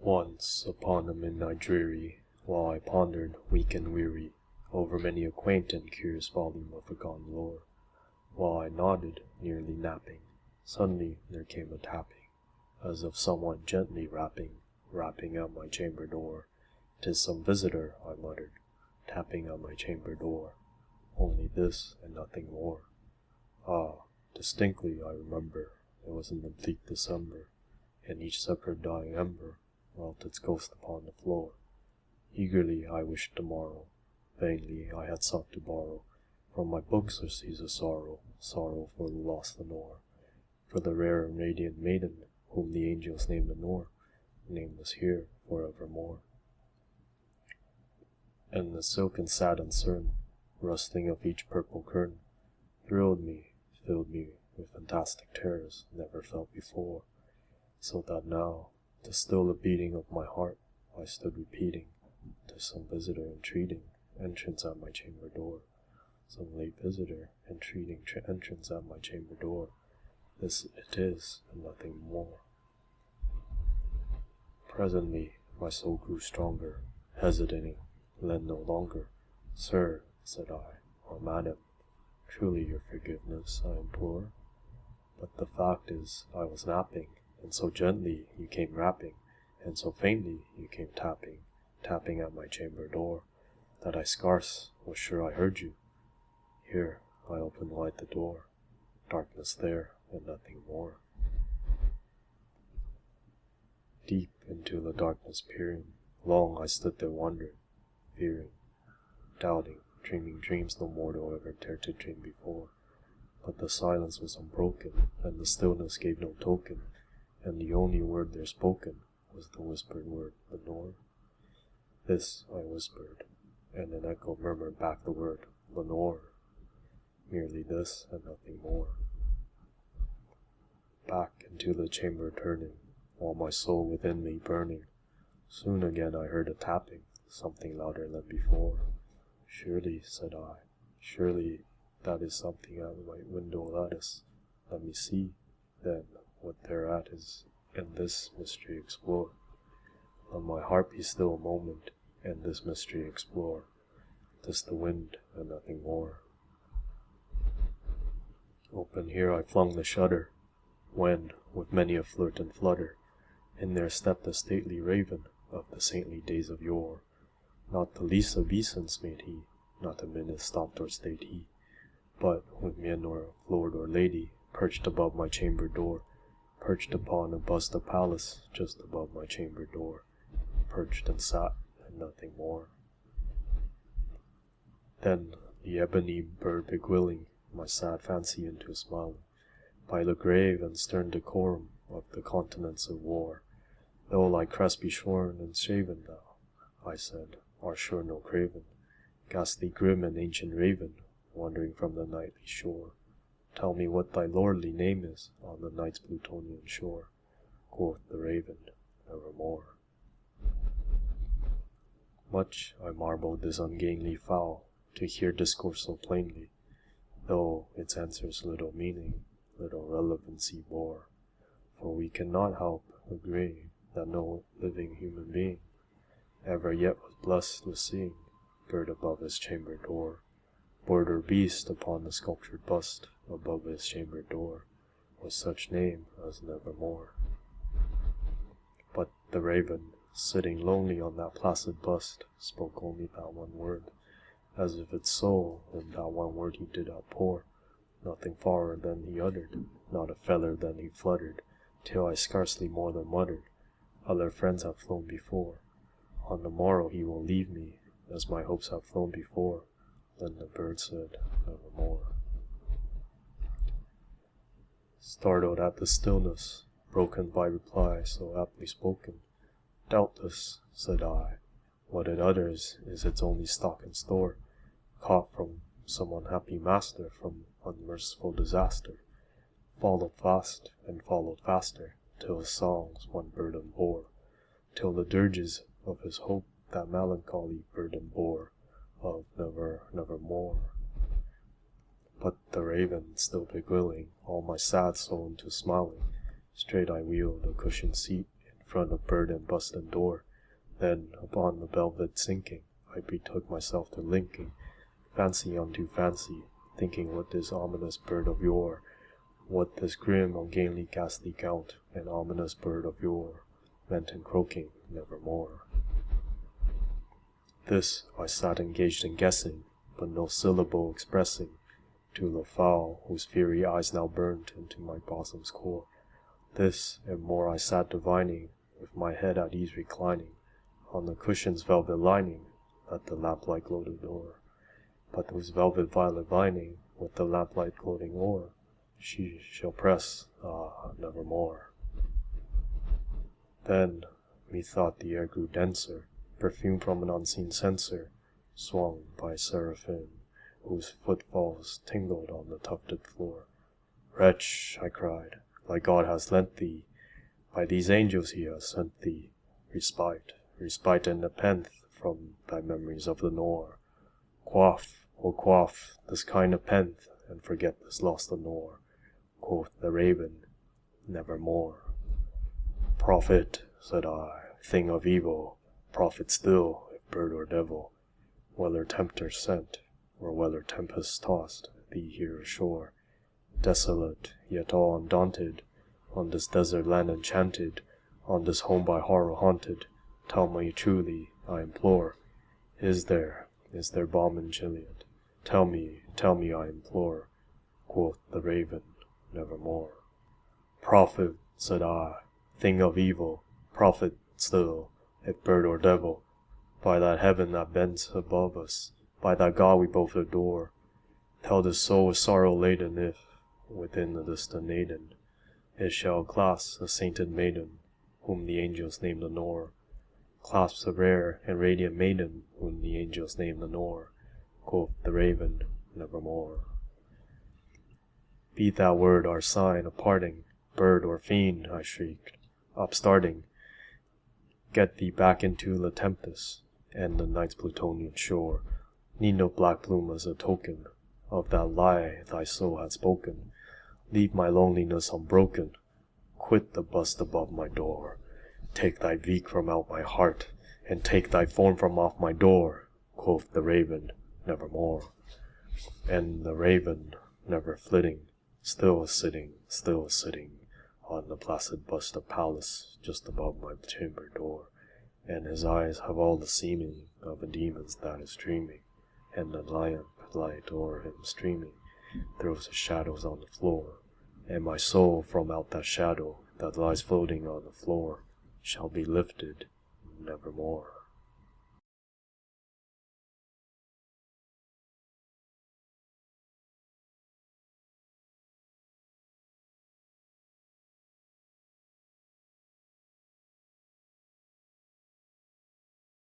Once upon a midnight dreary, while I pondered, weak and weary, over many a quaint and curious volume of forgotten lore, while I nodded, nearly napping, suddenly there came a tapping, as of someone gently rapping at my chamber door. "'Tis some visitor," I muttered, tapping at my chamber door. Only this, and nothing more. Ah, distinctly I remember, it was in the bleak December, and each separate dying ember dwelt its ghost upon the floor. Eagerly I wished tomorrow, vainly I had sought to borrow from my books or seas of sorrow, sorrow for the lost Lenore, for the rare and radiant maiden whom the angels named Lenore, nameless here forevermore. And the silken satin cern, rustling of each purple kern, thrilled me, filled me with fantastic terrors never felt before, so that now, to still the beating of my heart, I stood repeating, to some visitor entreating entrance at my chamber door, some late visitor entreating entrance at my chamber door. This it is, and nothing more. Presently my soul grew stronger, hesitating, then no longer. "Sir," said I, "or madam, truly your forgiveness I implore. But the fact is, I was napping, and so gently you came rapping, and so faintly you came tapping at my chamber door, that I scarce was sure I heard you. Here I opened wide the door, darkness there, and nothing more." Deep into the darkness peering, long I stood there wondering, fearing, doubting, dreaming dreams no mortal ever dared to dream before. But the silence was unbroken, and the stillness gave no token, and the only word there spoken was the whispered word, "Lenore." This I whispered, and an echo murmured back the word, "Lenore." Merely this, and nothing more. Back into the chamber turning, while my soul within me burning, soon again I heard a tapping, something louder than before. "Surely," said I, "surely that is something at my window lattice. Let me see, then, what thereat is, and this mystery explore. Let my heart be still a moment, and this mystery explore. 'Tis the wind, and nothing more." Open here I flung the shutter, when, with many a flirt and flutter, in there stepped a stately raven of the saintly days of yore. Not the least obeisance made he, not a minute stopped or stayed he, but, with mien or lord or lady, perched above my chamber door, perched upon a bust of Pallas just above my chamber door, perched and sat, and nothing more. Then the ebony bird beguiling my sad fancy into smiling, by the grave and stern decorum of the continents of war. "Though thy crest be shorn and shaven, thou," I said, "art sure no craven, ghastly grim and ancient raven, wandering from the nightly shore. Tell me what thy lordly name is on the night's Plutonian shore." Quoth the raven, "Nevermore." Much I marveled this ungainly fowl to hear discourse so plainly, though its answers little meaning, little relevancy bore, for we cannot help agreeing that no living human being ever yet was blessed with seeing bird above his chamber door, bird or beast upon the sculptured bust above his chamber door, with such name as Nevermore. But the raven, sitting lonely on that placid bust, spoke only that one word, as if its soul in that one word he did outpour. Nothing farther than he uttered, not a feather than he fluttered, till I scarcely more than muttered, "Other friends have flown before. On the morrow he will leave me, as my hopes have flown before." Then the bird said, "Nevermore." Startled at the stillness, broken by reply so aptly spoken, "Doubtless," said I, "what it utters is its only stock and store, caught from some unhappy master from unmerciful disaster, followed fast and followed faster, till his songs one burden bore, till the dirges of his hope that melancholy burden bore, of never, nevermore." But the raven still beguiling all my sad soul into smiling, straight I wheeled a cushioned seat in front of bird and bust and door. Then, upon the velvet sinking, I betook myself to linking fancy unto fancy, thinking what this ominous bird of yore, what this grim, ungainly, ghastly count, and ominous bird of yore, meant in croaking nevermore. This I sat engaged in guessing, but no syllable expressing, to the fowl whose fiery eyes now burned into my bosom's core. This and more I sat divining, with my head at ease reclining, on the cushion's velvet lining, that the lamplight glowed o'er. But whose velvet violet lining, with the lamplight gloating o'er, she shall press, nevermore. Then, methought the air grew denser, perfumed from an unseen censer, swung by a seraphim, whose footfalls tingled on the tufted floor. Wretch, I cried, thy God has lent thee, by these angels he has sent thee, respite and nepenthe from thy memories of the Nore. Quaff, O quaff, this kind nepenthe, and forget this lost Nore. Quoth the raven, nevermore. Prophet, said I, thing of evil, prophet still, if bird or devil, whether tempter sent, or whether tempest tossed thee here ashore, desolate, yet all undaunted, on this desert land enchanted, on this home by horror haunted, tell me truly, I implore, is there balm in Gilead? Tell me, I implore. Quoth the raven, nevermore. Prophet, said I, thing of evil, prophet still, if bird or devil, by that heaven that bends above us, by that God we both adore, tell this soul with sorrow laden if, within the distant Aidenn, it shall clasp a sainted maiden, whom the angels name the Nore, clasps a rare and radiant maiden, whom the angels name the Nore. Quoth the raven, nevermore. Be that word our sign of parting, bird or fiend, I shrieked, upstarting, get thee back into the tempest, and the night's Plutonian shore. Need no black plume as a token of that lie thy soul had spoken. Leave my loneliness unbroken, quit the bust above my door. Take thy beak from out my heart, and take thy form from off my door. Quoth the raven, nevermore. And the raven, never flitting, still sitting, on the placid bust of Pallas, just above my chamber door. And his eyes have all the seeming of a demon's that is dreaming, and the lamp light o'er him streaming throws his shadows on the floor, and my soul from out that shadow that lies floating on the floor shall be lifted nevermore.